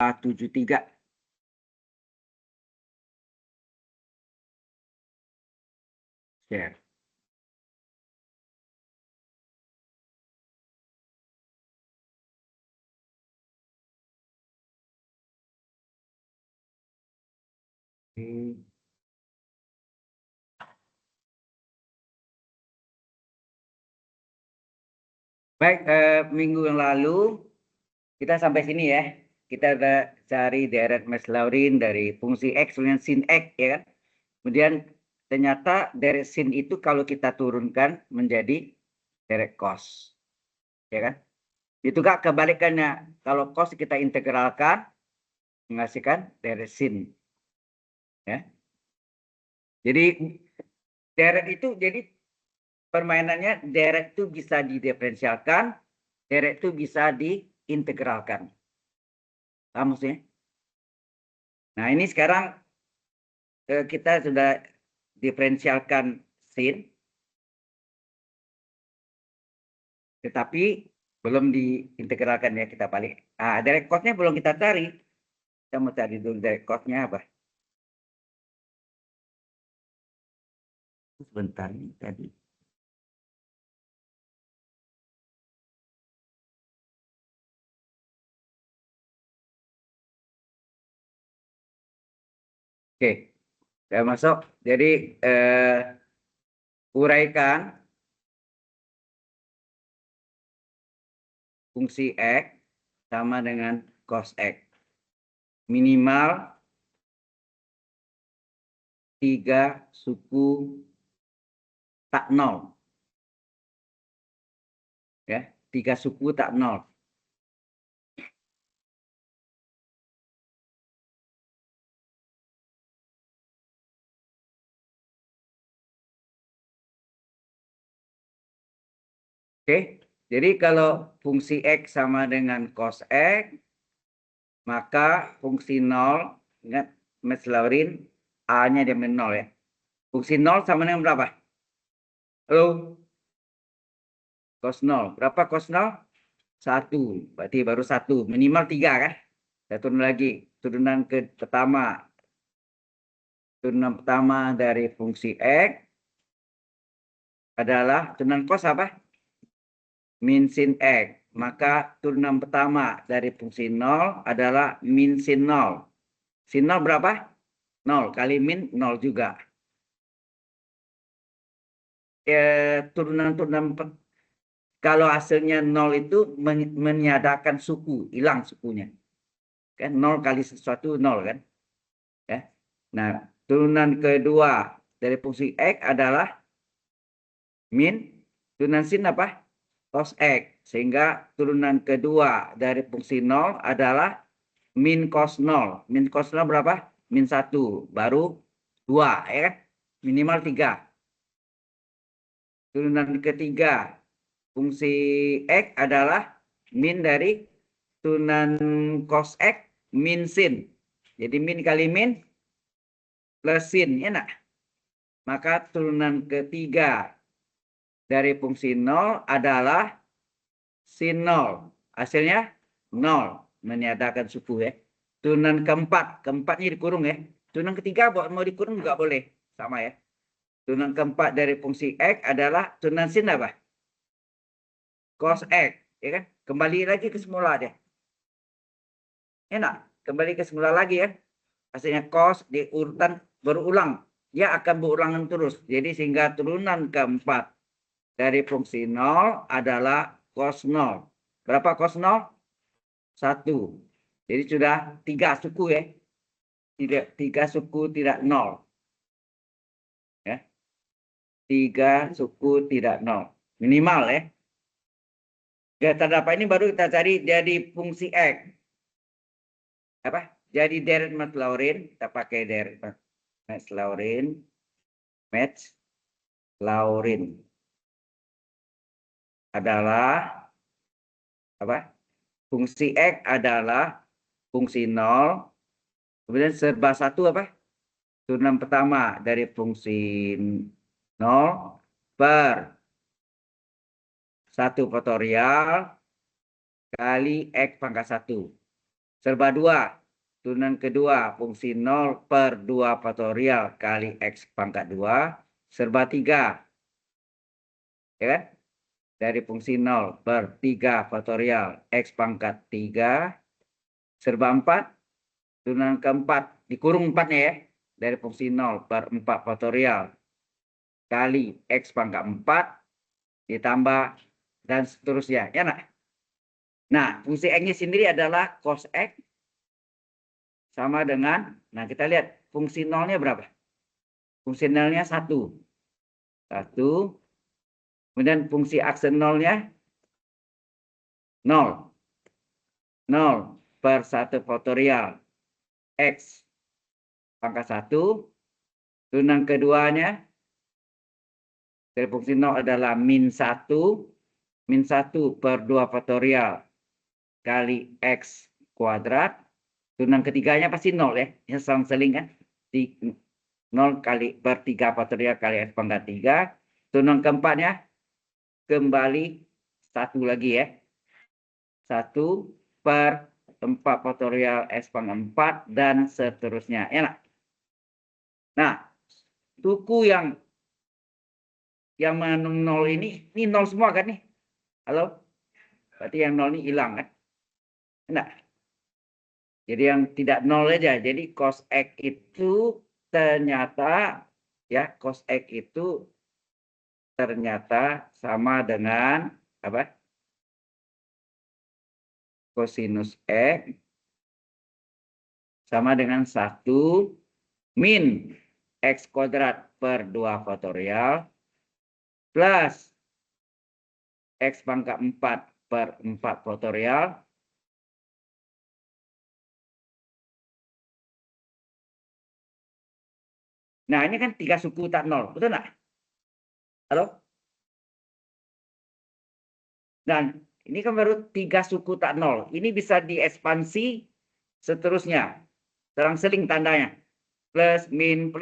A73. Share. Baik, minggu yang lalu kita sampai sini ya. Kita ada cari deret Maslaurin dari fungsi X dengan sin X, ya kan? Kemudian ternyata deret sin itu kalau kita turunkan menjadi deret cos, ya kan? Itu juga kebalikannya. Kalau cos kita integralkan menghasilkan deret sin, ya. Jadi deret itu jadi permainannya deret itu bisa didiferensialkan, deret itu bisa diintegralkan. Paham maksudnya? Nah, ini sekarang kita sudah diferensialkan sin, tetapi belum diintegralkan ya, kita balik. Nah, direct cost-nya belum kita cari. Kita mau cari dulu direct cost-nya apa. Sebentar ini tadi. Oke, saya masuk. Jadi uraikan fungsi X sama dengan cos X. Minimal 3 suku tak 0. Ya, 3 suku tak 0. Oke, jadi kalau fungsi X sama dengan cos X, maka fungsi 0, ingat Maslaurin, A-nya dia 0 ya. Fungsi 0 sama dengan berapa? Halo? Cos 0. Berapa cos 0? 1. Berarti baru 1. Minimal 3 kan? Saya turun lagi. Turunan pertama. Turunan pertama dari fungsi X adalah turunan cos apa? Min sin X. Maka turunan pertama dari fungsi 0 adalah min sin 0. Sin 0 berapa? 0 kali min 0 juga. Turunan-turunan kalau hasilnya 0 itu meniadakan suku, hilang sukunya. Kan 0 kali sesuatu 0 kan? Ya. Nah, turunan kedua dari fungsi X adalah min turunan sin apa? Cos X. Sehingga turunan kedua dari fungsi 0 adalah min cos 0. Min cos 0 berapa? Min 1. Baru 2, ya kan? Minimal 3. Turunan ketiga fungsi X adalah min dari turunan cos X min sin. Jadi min kali min plus sin, ya nak? Maka turunan ketiga dari fungsi 0 adalah sin 0. Hasilnya 0. Meniadakan suku ya. Turunan keempatnya dikurung ya. Turunan ketiga mau dikurung juga boleh. Sama ya. Turunan keempat dari fungsi X adalah turunan sin apa? Cos X. Ya kan? Kembali lagi ke semula deh. Enak. Kembali ke semula lagi ya. Hasilnya cos di urutan berulang. Dia akan berulangan terus. Jadi sehingga turunan keempat dari fungsi 0 adalah cos 0. Berapa cos 0? 1. Jadi sudah 3 suku ya. Tidak 3 suku tidak 0. Ya. 3 suku tidak 0. Minimal ya. Ya, terdapat ini baru kita cari jadi fungsi X. Apa? Jadi deret Maslaurin, kita pakai deret Maslaurin. Maslaurin adalah apa? Fungsi X adalah fungsi 0. Kemudian serba 1 apa? Turunan pertama dari fungsi 0 per 1 faktorial kali X pangkat 1. serba 2. Turunan kedua, fungsi 0 per 2 faktorial kali X pangkat 2. Serba 3. Ya kan? Dari fungsi 0 per 3 faktorial X pangkat 3. Serba 4. Turunan keempat, dikurung 4-nya ya. Dari fungsi 0 per 4 faktorial kali X pangkat 4. Ditambah dan seterusnya. Ya nak? Nah, fungsi X-nya sendiri adalah cos X sama dengan, nah kita lihat fungsi nolnya berapa? Fungsi nolnya 1. 1. Kemudian fungsi aksen nolnya 0. 0 per 1 faktorial X pangkat 1. Turunan keduanya dari fungsi 0 adalah min 1. Min 1 per 2 faktorial kali X kuadrat. Turunan ketiganya pasti 0 ya. Yang selang-seling kan. 0 kali per 3 faktorial kali X pangkat 3. Turunan keempatnya kembali 1 lagi ya. 1 per 4 faktorial X pangkat 4 dan seterusnya. Enak. Nah, suku yang mengandung 0 ini 0 semua kan nih. Halo? Berarti yang 0 ini hilang kan? Enak. Jadi yang tidak 0 aja. Jadi cos X itu ternyata ya, cos X itu ternyata sama dengan apa? Kosinus X sama dengan 1 min X kuadrat per 2 faktorial plus X pangkat 4 per 4 faktorial nah ini kan 3 suku tak 0, betul nggak? Halo? Dan ini kan baru 3 suku tak 0. Ini bisa diekspansi seterusnya. Selang-seling tandanya. Plus, min.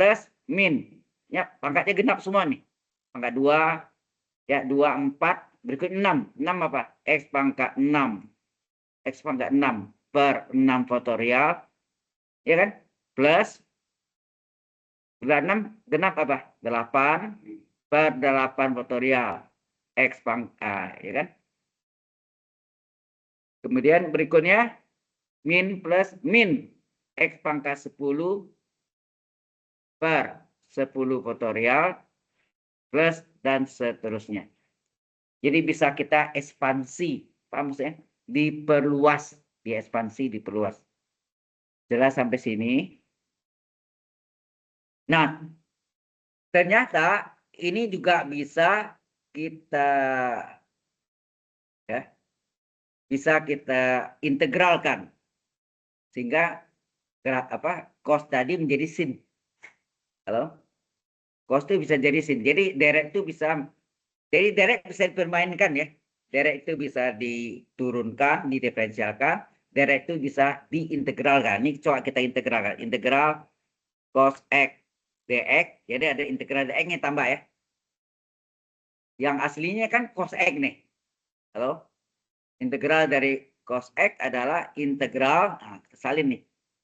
Ya, pangkatnya genap semua nih. Pangkat 2, ya 2, 4. Berikut 6. 6 apa? X pangkat 6. X pangkat 6 per 6 faktorial. Ya kan? Plus, 6 genap apa? 8 per 8 faktorial. X pangkat, ya kan? Kemudian berikutnya min plus min X pangkat 10 per 10 faktorial plus dan seterusnya. Jadi bisa kita ekspansi, paham maksudnya? Diperluas, diekspansi, diperluas. Jelas sampai sini? Nah, ternyata ini juga bisa kita ya, bisa kita integralkan sehingga cos tadi menjadi sin. Halo? Cos itu bisa jadi sin. Jadi direct itu bisa dipermainkan ya. Direct itu bisa diturunkan, didiferensialkan. Direct itu bisa diintegralkan. Ini coba kita integralkan. Integral cos X dx. Jadi ada integral dx-nya tambah ya. Yang aslinya kan cos X nih. Halo? Integral dari cos X adalah integral, nah, salin nih.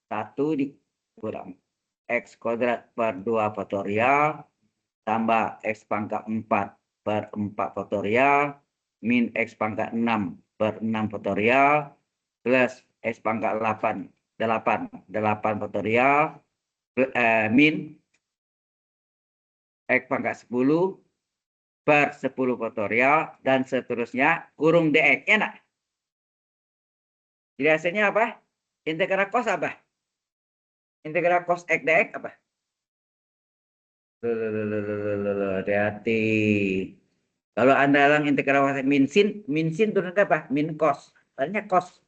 1 dikurang X kuadrat per 2 faktorial tambah X pangkat 4 per 4 faktorial min X pangkat 6 per 6 faktorial plus X pangkat 8 faktorial min X pangkat 10 per 10 faktorial dan seterusnya kurung dx. Enak. Jadi hasilnya apa? Integral cos apa? Integral cos X dx apa? Hati-hati. Kalau Anda lang integral min sin turun ke apa? Min cos. Soalnya cos.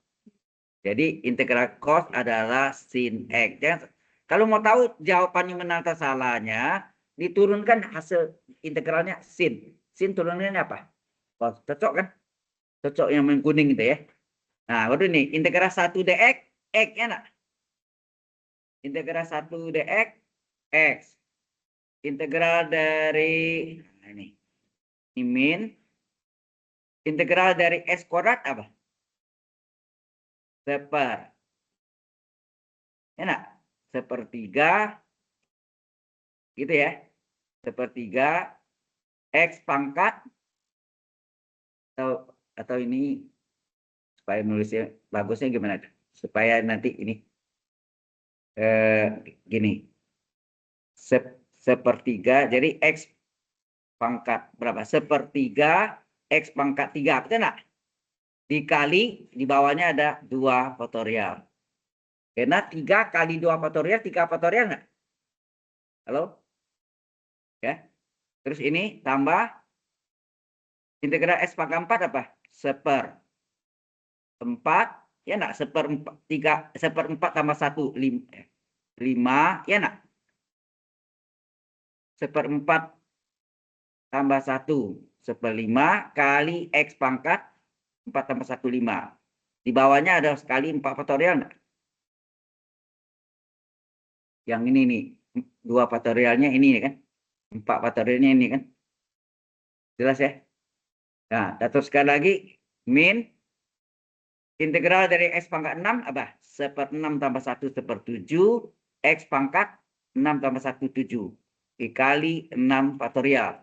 Jadi integral cos adalah sin X. Ya. Kalau mau tahu jawabannya benar atau salahnya, diturunkan hasil integralnya sin. Sin turunannya apa? Cos. Cocok kan? Cocok yang main kuning itu ya. Nah, baru nih integral 1 dx X ya nak? Integral 1 dx X. Integral dari nah ini min integral dari x kuadrat apa? Seper Enak. Sepertiga. Gitu ya. Sepertiga X pangkat. Atau ini supaya nulisnya bagusnya gimana? Supaya nanti ini gini. Sepertiga. Jadi X pangkat berapa? Sepertiga X pangkat 3. Betul nggak? Dikali di bawahnya ada 2 faktorial. Karena 3 kali 2 faktorial, 3 faktorial nggak? Halo? Ya. Terus ini tambah integral X pangkat 4 apa? 1/4. Ya nggak? 1/4 tambah 1. 5. Ya nggak? 1/4 tambah 1. 1/5 kali X pangkat 4 tambah 1, 5. Di bawahnya ada sekali 4 faktorial nggak? Yang ini nih. 2 faktorialnya ini kan. 4 faktorialnya ini kan. Jelas ya? Nah, teruskan lagi. Min integral dari X pangkat 6 apa? 1/6 tambah 1 1/7. X pangkat 6 tambah 1, 7. Dikali 6 faktorial.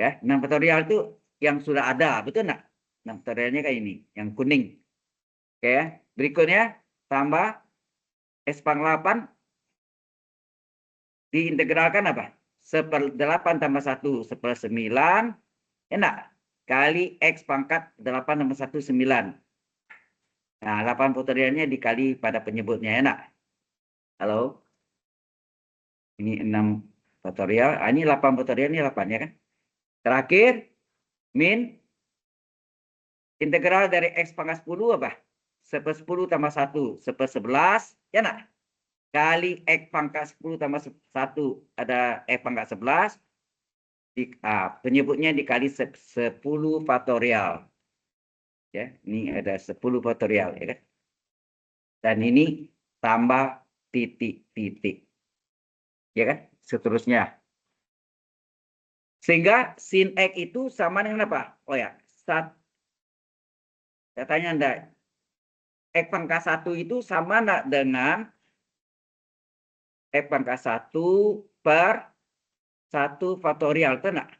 Ya, 6 faktorial itu yang sudah ada. Betul nggak? 6 faktorialnya kayak ini. Yang kuning. Oke ya. Berikutnya tambah X pangkat 8 diintegralkan apa? 1/8 tambah 1 1/9. Enak. Kali X pangkat 8 tambah 1, 9. Nah, 8 faktorialnya dikali pada penyebutnya. Enak. Halo? Ini 6 faktorial. Ini 8 faktorial. Ini 8 ya kan? Terakhir, min integral dari X pangkat 10 apa? 1/10 tambah 1 1/11. Ya nak? Kali X pangkat 10 tambah 1 ada X pangkat 11. Penyebutnya dikali 10 faktorial. Ya, ini ada 10 faktorial ya kan? Dan ini tambah titik-titik. Ya kan? Seterusnya. Sehingga sin X itu sama dengan apa? Oh ya, saya tanya Anda, X pangkat 1 itu sama enggak dengan X pangkat 1 per 1 faktorial, itu enggak?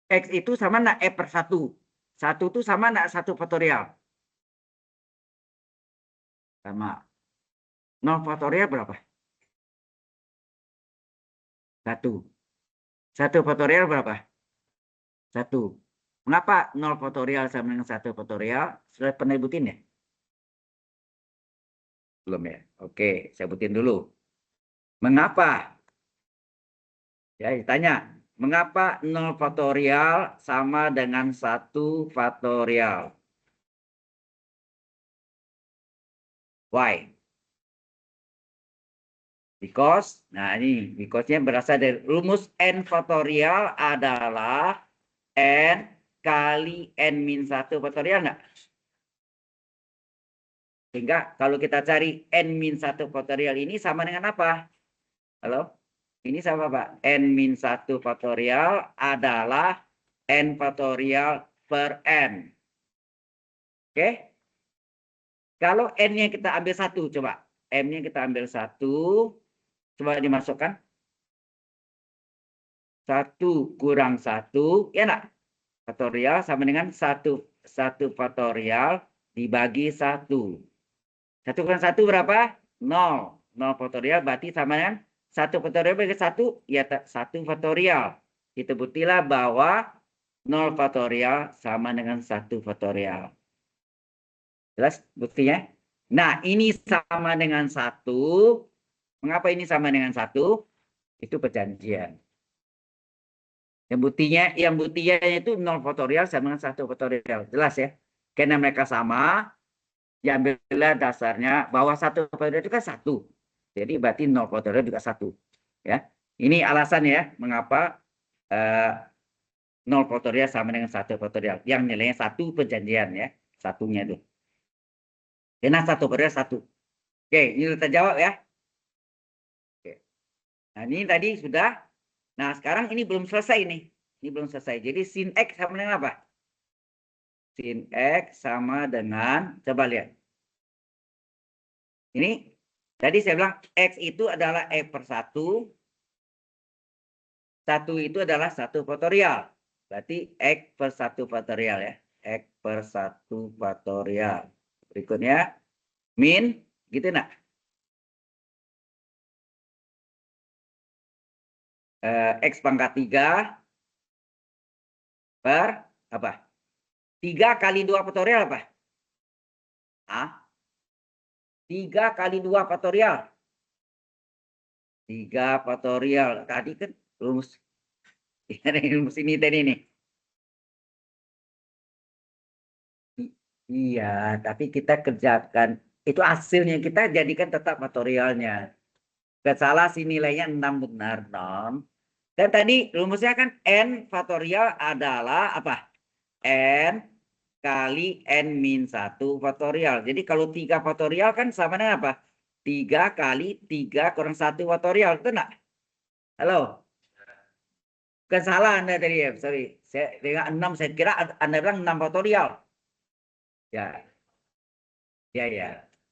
X itu sama enggak X per 1? 1 itu sama enggak 1 faktorial? Sama. 0 faktorial berapa? 1. 1 faktorial berapa? 1. Mengapa 0 faktorial sama dengan 1 faktorial? Sudah pernah ibutin ya? Belum ya? Oke, saya sebutin dulu. Mengapa? Ya, ditanya. Mengapa 0 faktorial sama dengan 1 faktorial? Why? Because, nah ini because-nya berasal dari rumus n faktorial adalah n kali n-1 faktorial enggak? Sehingga kalau kita cari n-1 faktorial ini sama dengan apa? Halo? Ini sama Pak. N-1 faktorial adalah n faktorial per n. Oke? Kalau n-nya kita ambil 1, coba. M-nya kita ambil 1. Coba dimasukkan. 1 kurang 1. Ya enggak? Faktorial sama dengan 1 faktorial dibagi 1. 1 kurang 1 berapa? 0. 0 faktorial berarti sama dengan 1 faktorial bagi 1. Ya 1 faktorial. Kita buktilah bahwa 0 faktorial sama dengan 1 faktorial. Jelas buktinya? Nah, ini sama dengan 1. Mengapa ini sama dengan 1? Itu perjanjian. Yang buktinya itu 0 faktorial sama dengan 1 faktorial. Jelas ya? Karena mereka sama, diambillah dasarnya bahwa 1 faktorial itu kan 1. Jadi berarti 0 faktorial juga 1. Ya. Ini alasannya ya, mengapa 0 faktorial sama dengan 1 faktorial. Yang nilainya 1 perjanjian ya. Satunya itu. Karena 1 faktorial 1. Oke, ini kita jawab ya. Oke. Nah, ini tadi sudah. Nah, sekarang ini belum selesai nih. Ini belum selesai. Jadi sin X sama dengan apa? sin X sama dengan, coba lihat. Ini, tadi saya bilang X itu adalah X per 1. 1 itu adalah 1 faktorial. Berarti X per 1 faktorial ya. X per 1 faktorial. Berikutnya, min, gitu nak? X pangkat 3 per apa? 3 kali 2 faktorial apa? Ah, 3 kali 2 faktorial. 3 faktorial. Tadi kan rumus. Rumus ini tadi nih. Iya, tapi kita kerjakan. Itu hasilnya kita jadikan tetap faktorialnya. Salah si nilainya 6 benar, non. Dan tadi rumusnya kan N faktorial adalah apa? N kali N min 1 faktorial. Jadi kalau 3 faktorial kan sama dengan apa? 3 kali 3 kurang 1 faktorial. Itu enggak? Halo? Bukan salah Anda tadi ya. Sorry. Saya dengan 6 saya kira Anda bilang 6 faktorial. Ya, ya, ya.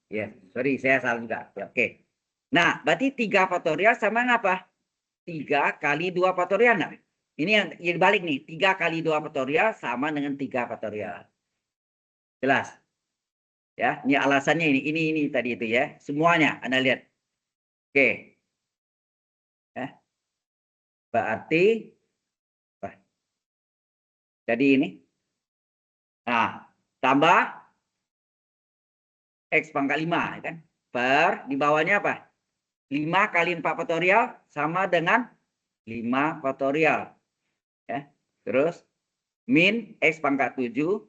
Ya, sorry saya salah juga. Ya, oke. Nah, berarti 3 faktorial sama dengan apa? 3 kali 2 faktorial. Nah, ini yang balik nih. 3 kali 2 faktorial sama dengan 3 faktorial. Jelas? Ya, ini alasannya ini tadi itu ya. Semuanya Anda lihat. Oke. Ya. Berarti jadi ini. Nah, tambah X pangkat 5 kan. Per di bawahnya apa? 5 kali 4 faktorial sama dengan 5 faktorial. Ya. Terus min X pangkat 7.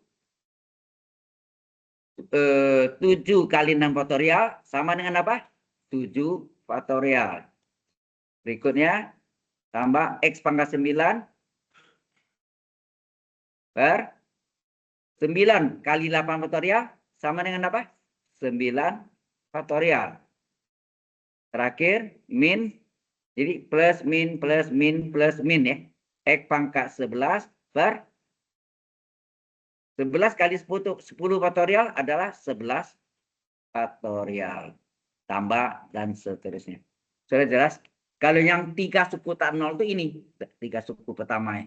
7 kali 6 faktorial sama dengan apa? 7 faktorial. Berikutnya tambah X pangkat 9 per 9 kali 8 faktorial sama dengan apa? 9 faktorial. Terakhir min, jadi plus min plus min plus min ya. X pangkat 11 per 11 kali 10 faktorial adalah 11 faktorial. Tambah dan seterusnya. Sudah jelas? Kalau yang 3 suku tak 0 itu ini. 3 suku pertama ya.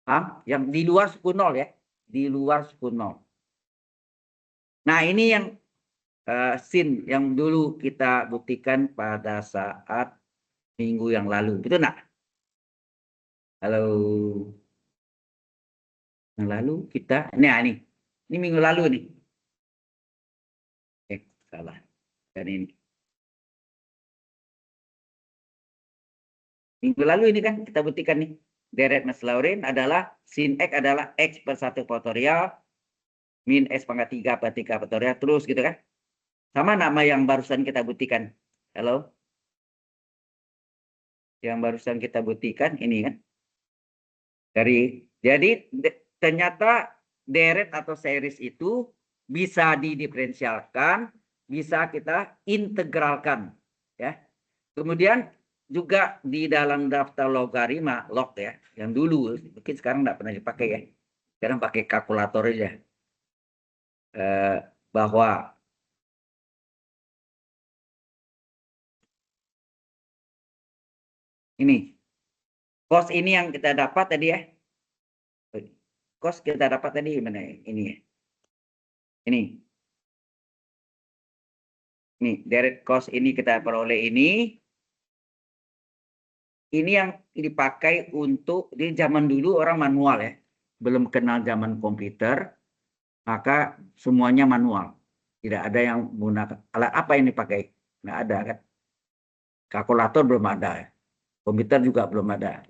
Paham? Yang di luar suku 0 ya. Di luar suku 0. Nah ini yang sin yang dulu kita buktikan pada saat minggu yang lalu. Betul nggak? Halo. Yang lalu kita, nah ini minggu lalu nih. Salah. Dan ini. Minggu lalu ini kan kita buktikan nih. Deret Mas-Laurin adalah sin X adalah X per 1 faktorial min X pangkat 3 per 3 faktorial terus gitu kan. Sama nama yang barusan kita buktikan. Halo? Yang barusan kita buktikan ini kan. Jadi ternyata deret atau series itu bisa didiferensialkan, bisa kita integralkan ya. Kemudian juga di dalam daftar logaritma log ya, yang dulu mungkin sekarang nggak pernah dipakai ya. Sekarang pakai kalkulator aja. Bahwa ini cos ini yang kita dapat tadi ya. Cos kita dapat tadi gimana ini ya. Ini deret cos ini kita peroleh ini yang dipakai untuk di zaman dulu orang manual ya. Belum kenal zaman komputer, maka semuanya manual. Tidak ada yang menggunakan alat apa yang dipakai. Nggak ada kan. Kalkulator belum ada. Komputer juga belum ada.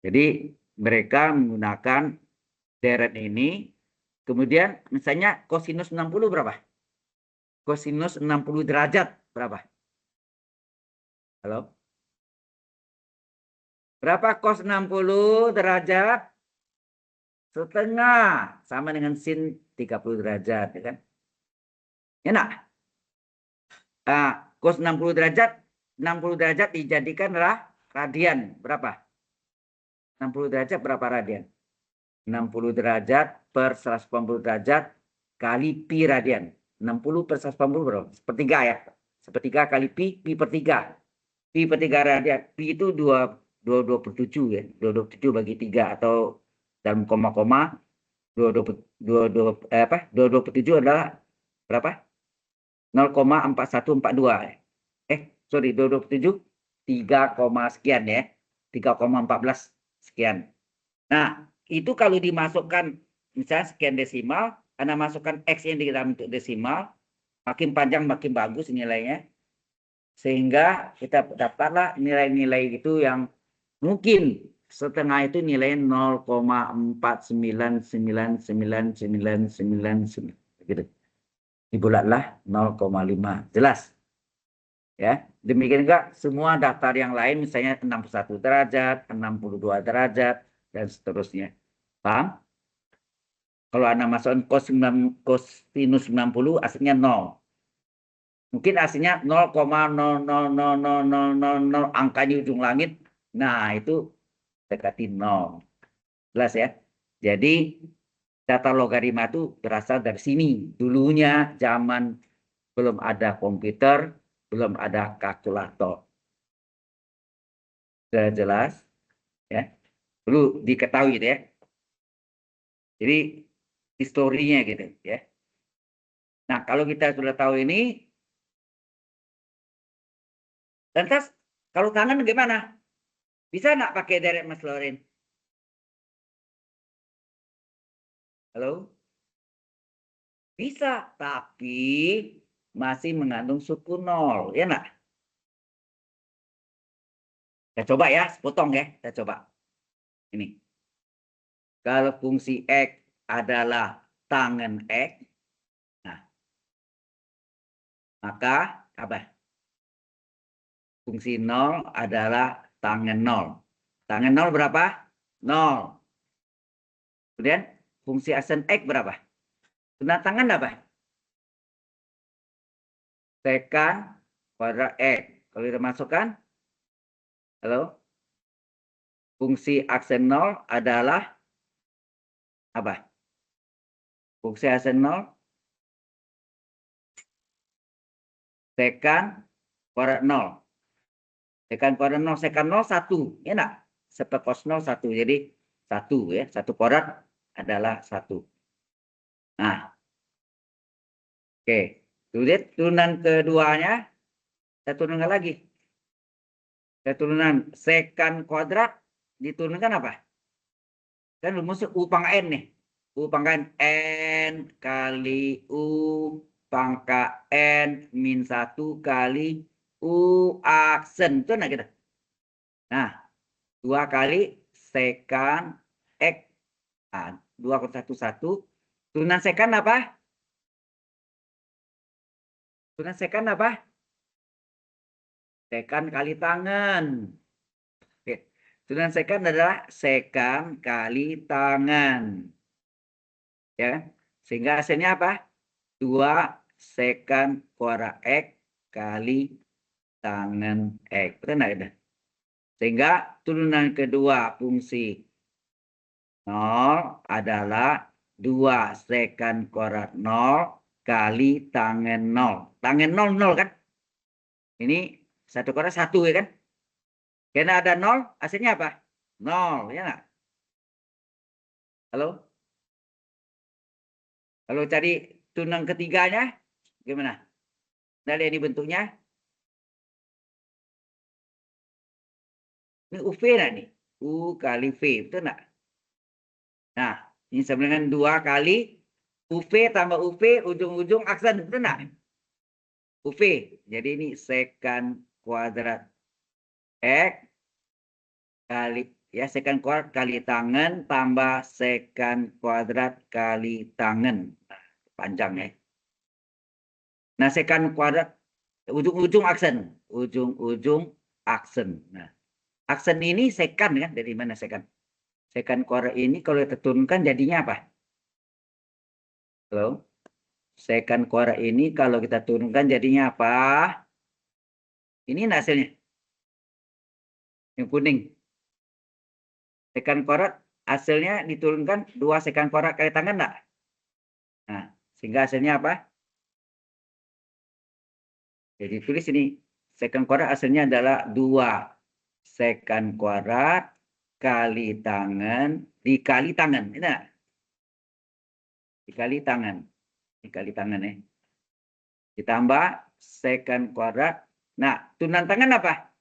Jadi mereka menggunakan deret ini. Kemudian misalnya kosinus 60 berapa? Kosinus 60 derajat berapa? Halo? Berapa cos 60 derajat? Setengah. Sama dengan sin 30 derajat. Ya kan? Enak. Cos 60 derajat dijadikan radian. Berapa? 60 derajat berapa radian? 60 derajat per 180 derajat kali pi radian. 60 per 180 berapa? Sepertiga ya. Sepertiga kali pi, pi per 3. Pi per 3 radian. Pi itu 227 ya. 227 bagi 3 atau dalam koma-koma 227 adalah berapa? 0,4142. Sorry, 227 3, sekian ya. 3,14 sekian. Nah, itu kalau dimasukkan misalnya sekian desimal, Anda masukkan X yang di dalam bentuk desimal, makin panjang makin bagus nilainya. Sehingga kita dapatlah nilai-nilai itu yang mungkin setengah itu nilai 0,4999999 gitu. Dibulatlah 0,5. Jelas? Ya. Demikian juga semua daftar yang lain misalnya 61 derajat, 62 derajat dan seterusnya. Paham? Kalau Anda masukkan kosinus 90 aslinya 0. Mungkin aslinya 0,00000 angkanya ujung langit. Nah, itu dekati 0. Jelas ya? Jadi data logaritma itu berasal dari sini. Dulunya zaman belum ada komputer, belum ada kalkulator. Sudah jelas? Ya. Perlu diketahui gitu ya. Jadi historinya gitu ya. Nah, kalau kita sudah tahu ini, lantas kalau tangan gimana? Bisa nggak pakai direct Mas Loren? Halo? Bisa, tapi masih mengandung suku nol, ya nggak? Kita coba ya, sepotong ya, kita coba. Ini. Kalau fungsi X adalah tangen X, nah, maka apa? Fungsi 0 adalah tangen 0. Tangen 0 berapa? 0. Kemudian fungsi aksen X berapa? Kena tangan apa? Tekan kuadrat X. Kalau kita masukkan, halo? Fungsi aksen 0 adalah apa? Fungsi aksen 0 tekan kuadrat 0. Tekan kuadrat 0, tekan 0, 1. Ya enggak? Sepekos 0, 1. Jadi 1 ya. 1 kuadrat adalah 1. Nah, oke. Kemudian turunan keduanya, saya turunkan lagi. Saya turunan sekan kuadrat, diturunkan apa? Kan rumusnya U pangkat N nih. U pangkat N kali U pangkat N min 1 kali U aksen. Itu nah kita. Nah, 2 kali sekan X. Nah, 2 ke 1, 1. Turunan sekan apa? Turunan sekan apa? Sekan kali tangan. Oke. Turunan sekan adalah sekan kali tangan. Ya, sehingga hasilnya apa? 2 sekan kuadrat X kali tangan X. Betul nggak itu? Sehingga turunan kedua fungsi 0 adalah 2 sekan kuadrat 0 kali tangan 0. Tangan 0, 0 kan? Ini 1 kuadrat 1 ya kan? Karena ada 0, hasilnya apa? 0, ya nggak? Halo? Kalau cari turunan ketiganya, gimana? Nah, lihat ini bentuknya. Ini UV nah nih. U kali V, betul nggak? Nah, ini sama dengan 2 kali UV tambah UV, ujung-ujung aksen, betul nggak? UV. Jadi ini sekan kuadrat X kali, ya sekan kuadrat kali tangan tambah sekan kuadrat kali tangan. Nah, panjang ya. Nah, sekan kuadrat, ujung-ujung aksen. Ujung-ujung aksen. Nah, aksen ini sekan kan? Dari mana sekan? Sekan kuadrat ini kalau kita turunkan jadinya apa? Halo? Sekan kuadrat ini kalau kita turunkan jadinya apa? Ini hasilnya. Yang kuning. Sekan kuadrat hasilnya diturunkan 2 sekant kuadrat kali tangan enggak? Nah, sehingga hasilnya apa? Jadi tulis ini, sekant kuadrat hasilnya adalah 2 sekant kuadrat kali tangan dikali tangan. Ini enggak? Dikali tangan. Dikali tangan ya. Ditambah sekant kuadrat. Nah, turunan tangan apa?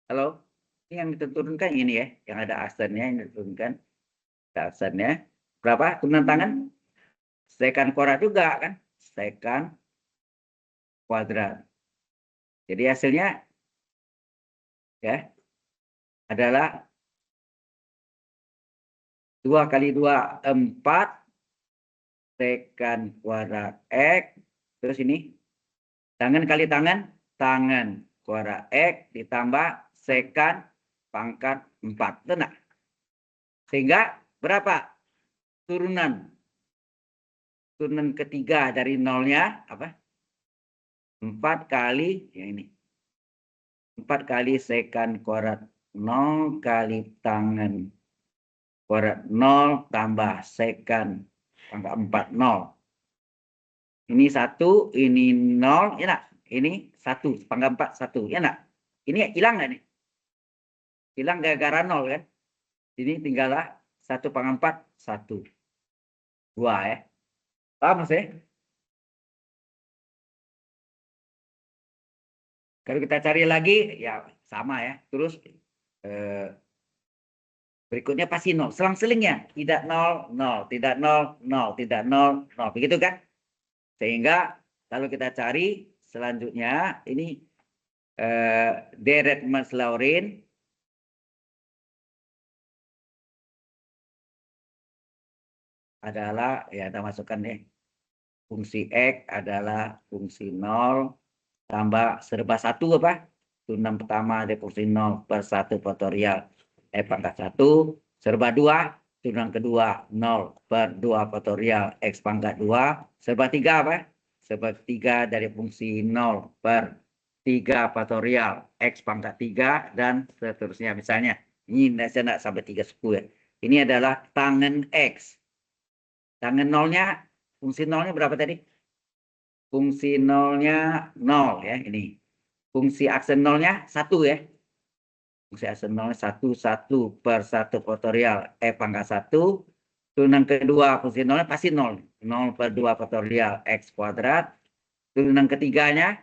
Halo? Ini yang diturunkan ini ya, yang ada aksennya yang diturunkan. Ada aksennya. Berapa turunan tangan? Sekant kuadrat juga kan? Sekant kuadrat. Jadi hasilnya ya adalah 2 kali 2 4 sekant kuadrat X. Terus ini tangan kali tangan kuadrat X ditambah sekant pangkat 4. Benar. Sehingga berapa turunan ketiga dari nolnya apa? 4 kali ya ini. 4 kali sekant kuadrat 0 kali tangan kuadrat 0 tambah sekant pangkat 4 0. Ini 1, ini 0, ya nak? Ini 1 pangkat 4 1, ya nak? Ini hilang nggak nih? Hilang gara-gara 0 kan? Ini tinggallah 1 pangkat 4 1. 2 ya. Paham Mas ya? Kalau kita cari lagi ya sama ya. Terus berikutnya pasti 0. Selang-selingnya tidak 0 0, tidak 0 0, tidak 0 0. Begitu kan? Sehingga kalau kita cari selanjutnya ini deret Mas Laurin adalah ya kita masukkan nih. Fungsi X adalah fungsi 0 tambah serba 1 apa? Turunan pertama dari fungsi 0 per 1 faktorial X pangkat 1 serba 2 turunan kedua 0 per 2 faktorial X pangkat 2 serba 3 apa? Serba 3 dari fungsi 0 per 3 faktorial X pangkat 3 dan seterusnya. Misalnya ini saya tidak sampai 3/10 ya. Ini adalah tangan X. Tangan nolnya, fungsi nolnya berapa tadi? Fungsi nolnya 0 ya, ini. Fungsi aksen nolnya 1 ya. Fungsi aksen nolnya 1 per 1 faktorial F pangkat 1. Turunan kedua fungsi nolnya pasti 0. 0 per 2 faktorial X kuadrat. Turunan ketiganya